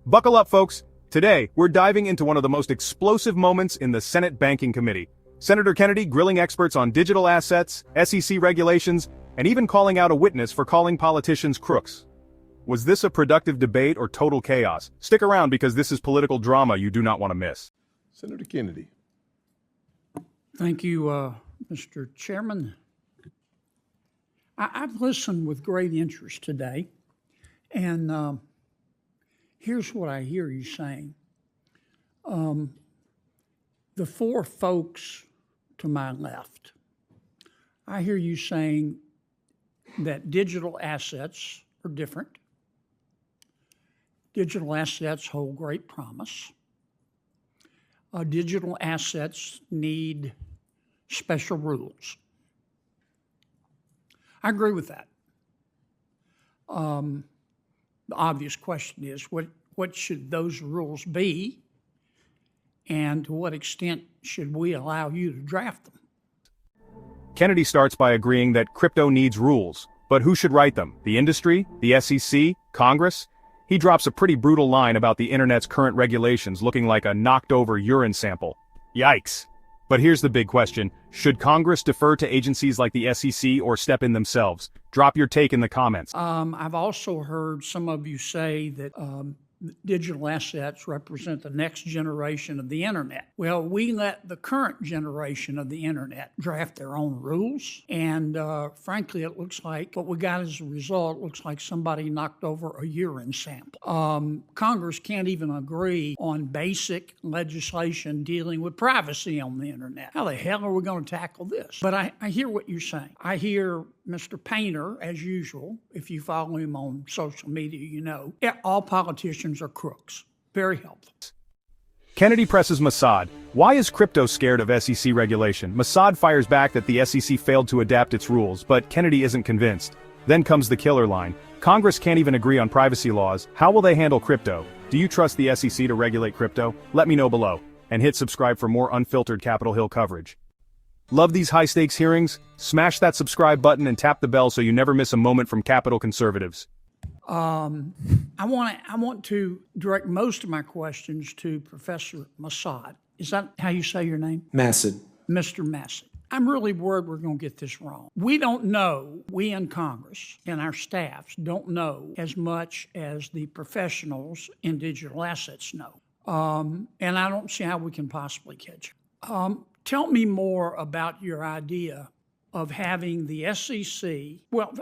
Buckle up, folks. Today, we're diving into one of the most explosive moments in the Senate Banking Committee. Senator Kennedy grilling experts on digital assets, SEC regulations, and even calling out a witness for calling politicians crooks. Was this a productive debate or total chaos? Stick around because this is political drama you do not want to miss. Senator Kennedy. Thank you, Mr. Chairman. I've listened with great interest today, and here's what I hear you saying. The four folks to my left, I hear you saying that digital assets are different. Digital assets hold great promise. Digital assets need special rules. I agree with that. The obvious question is, what should those rules be, and to what extent should we allow you to draft them? Kennedy starts by agreeing that crypto needs rules, but who should write them? The industry? The SEC? Congress? He drops a pretty brutal line about the internet's current regulations looking like a knocked-over urine sample. Yikes. But here's the big question. Should Congress defer to agencies like the SEC or step in themselves? Drop your take in the comments. I've also heard some of you say that digital assets represent the next generation of the internet. Well, we let the current generation of the internet draft their own rules, and frankly, it looks like what we got as a result looks like somebody knocked over a urine sample. Congress can't even agree on basic legislation dealing with privacy on the internet. How the hell are we going to tackle this? But I hear what you're saying. I hear Mr. Painter, as usual. If you follow him on social media, you know, all politicians are crooks. Very helpful. Kennedy presses Mossad. Why is crypto scared of SEC regulation? Mossad fires back that the SEC failed to adapt its rules, but Kennedy isn't convinced. Then comes the killer line. Congress can't even agree on privacy laws. How will they handle crypto? Do you trust the SEC to regulate crypto? Let me know below. And hit subscribe for more unfiltered Capitol Hill coverage. Love these high-stakes hearings? Smash that subscribe button and tap the bell so you never miss a moment from Capitol conservatives. I want to direct most of my questions to Professor Mossad. Is that how you say your name? Massad. Mr. Massad. I'm really worried we're going to get this wrong. We don't know, we in Congress and our staffs don't know as much as the professionals in digital assets know. And I don't see how we can possibly catch it. Tell me more about your idea of having the SEC. Well,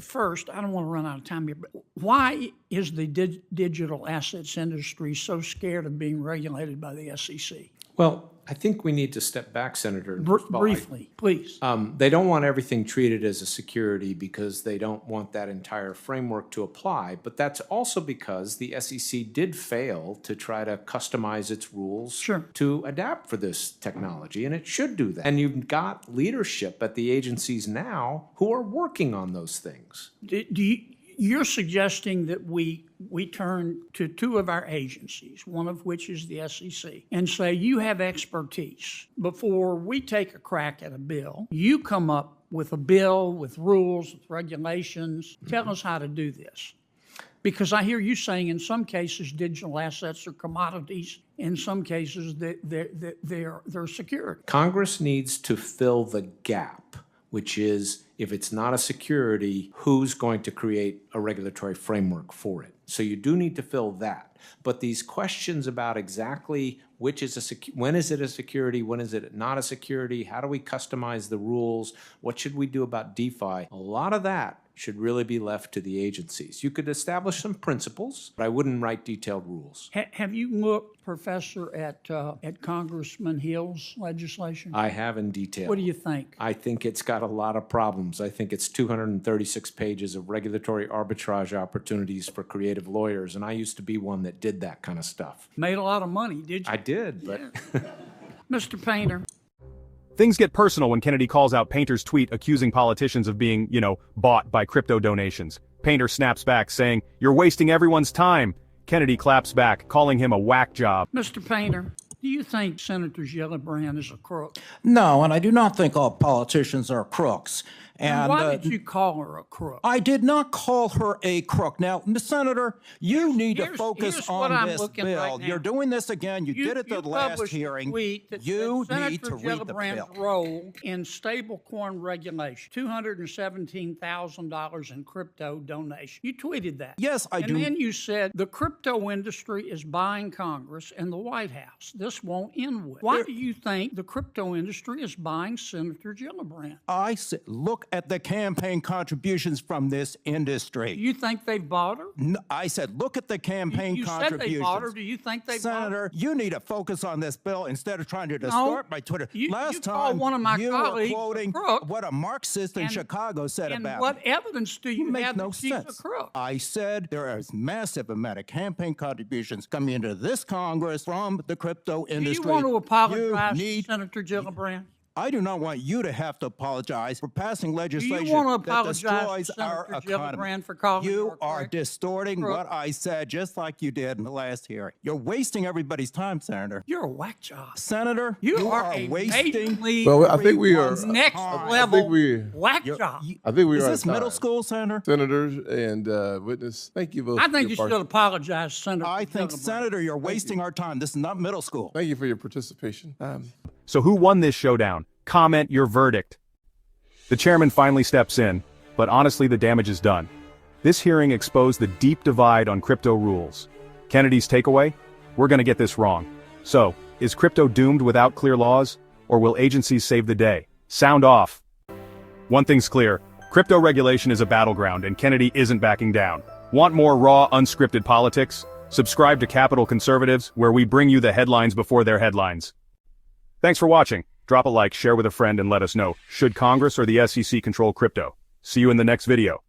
first, I don't want to run out of time here, but why is the digital assets industry so scared of being regulated by the SEC? Well, I think we need to step back, Senator. Briefly, please. They don't want everything treated as a security because they don't want that entire framework to apply, but that's also because the SEC did fail to try to customize its rules to adapt for this technology, and it should do that. And you've got leadership at the agencies now who are working on those things. You're suggesting that we turn to two of our agencies, one of which is the SEC, and say, you have expertise. Before we take a crack at a bill, you come up with a bill, with rules, with regulations. Tell us how to do this. Because I hear you saying in some cases digital assets are commodities, in some cases they're security. Congress needs to fill the gap, which is, if it's not a security, who's going to create a regulatory framework for it? So you do need to fill that. But these questions about exactly which is when is it a security, when is it not a security, how do we customize the rules, what should we do about DeFi, a lot of that should really be left to the agencies. You could establish some principles, but I wouldn't write detailed rules. Have you looked, Professor, at Congressman Hill's legislation? I have in detail. What do you think? I think it's got a lot of problems. I think it's 236 pages of regulatory arbitrage opportunities for creative lawyers, and I used to be one that did that kind of stuff. Made a lot of money, did you? I did, but... Yeah. Mr. Painter. Things get personal when Kennedy calls out Painter's tweet accusing politicians of being, bought by crypto donations. Painter snaps back, saying, "You're wasting everyone's time." Kennedy claps back, calling him a whack job. Mr. Painter, do you think Senator Gillibrand is a crook? No, and I do not think all politicians are crooks. And why did you call her a crook? I did not call her a crook. Now, Ms. Senator, you need to here's focus what on I'm this looking bill. right now. You're doing this again. You did it the last published a hearing. tweet that You said need to Senator read the Gillibrand's bill. role in stablecoin regulation, $217,000 in crypto donation. You tweeted that. Yes, I do. And then you said the crypto industry is buying Congress and the White House. This won't end well. Why do you think the crypto industry is buying Senator Gillibrand? I said, look at the campaign contributions from this industry. You think they've bought her? No, I said, look at the campaign You said contributions. they bought her. Do you think they bought her? Senator, you need to focus on this bill instead of trying to distort my Twitter. Last you time, called one of my you were colleagues a quoting crook, what a Marxist in and- Chicago said And about what me. evidence do you Make have no that she's sense. a crook? I said there is massive amount of campaign contributions coming into this Congress from the crypto Do you industry. want to apologize You need- to Senator Gillibrand? I do not want you to have to apologize for passing Do legislation you want to that apologize destroys to our Senator economy. Gillibrand for calling her You a are crook? distorting what I said, just like you did in the last hearing. You're wasting everybody's time, Senator. You're a whack job. Senator, You are a wasting. Major League Well, I think we are. everyone's next time. level we- whack job. I think we Is are. this at middle time. school, Senator? Senators and witness? Thank you both. I for think your you should part- apologize to Senator I think, Gillibrand. Senator, you're wasting our time. This is not middle school. Thank you for your participation. So who won this showdown? Comment your verdict. The chairman finally steps in, but honestly the damage is done. This hearing exposed the deep divide on crypto rules. Kennedy's takeaway? We're gonna get this wrong. So, is crypto doomed without clear laws? Or will agencies save the day? Sound off. One thing's clear, crypto regulation is a battleground and Kennedy isn't backing down. Want more raw, unscripted politics? Subscribe to Capital Conservatives, where we bring you the headlines before their headlines. Thanks for watching. Drop a like, share with a friend, and let us know, should Congress or the SEC control crypto? See you in the next video.